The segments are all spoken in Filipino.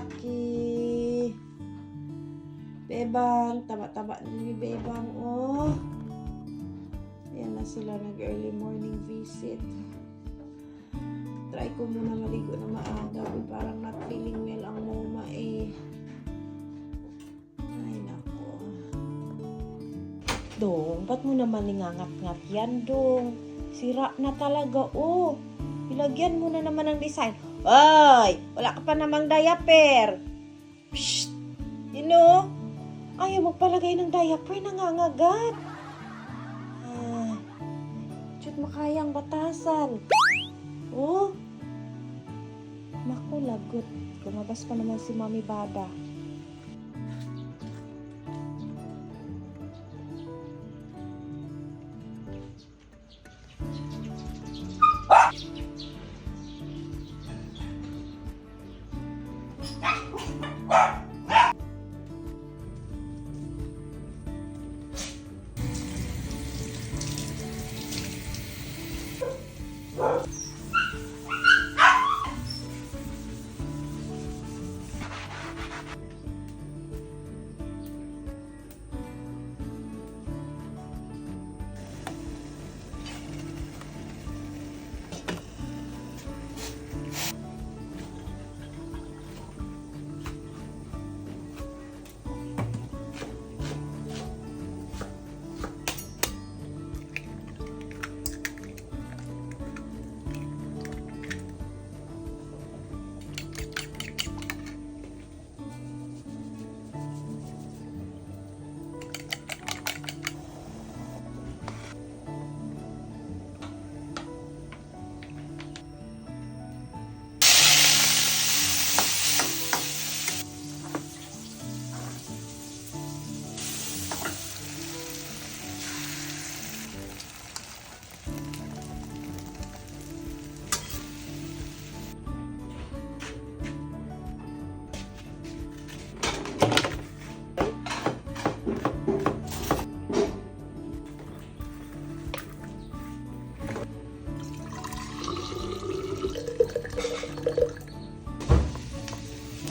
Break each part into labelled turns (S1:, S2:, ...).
S1: Blackie. Bebang, taba-taba ni Bebang, oh. Ayan na sila nag-early morning visit. Try ko muna maligo na maaga. Parang not feeling well ang mama eh. Ay, nako. Dong, ba't mo naman ningangat-ngat yan, Dong? Sira na talaga, oh. Ilagyan mo na naman ng design. Ay, wala ka pa namang diaper. Psst! You know? Ayaw magpalagay ng diaper, nangangagat. Ah, shoot makayang batasan. Oh, naku, lagot. Lumabas pa naman si Mami Bada.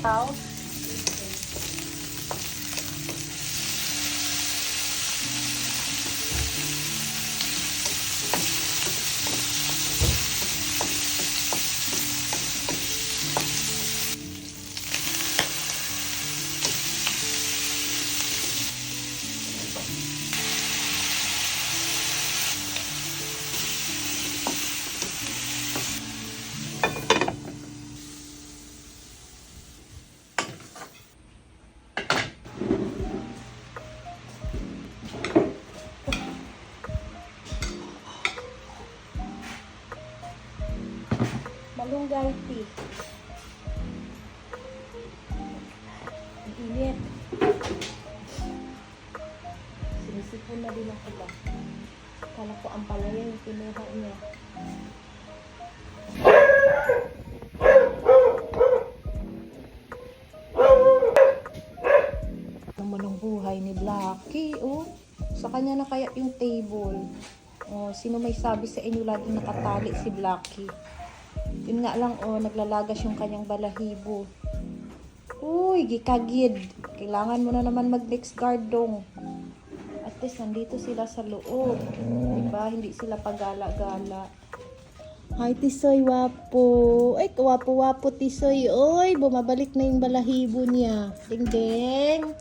S1: Out. Malunggay tea. Ang init. Sinisipon na din ako ba? Kala ko ang palaya yung pinuha niya. Naman ang buhay ni Blackie, oh. Sa kanya na kaya yung table. Oh, sino may sabi sa inyo laging nakatali si Blackie? Yun nga lang, oh, naglalagas yung kanyang balahibo. Uy, gikagid. Kailangan mo na naman mag-next guard, Dong. At least, nandito sila sa loob. Diba? Hindi sila pagala-gala. Hi, Tisoy, wapo. Ay, kawapo-wapo, Tisoy. Oy, bumabalik na yung balahibo niya. Ding-ding.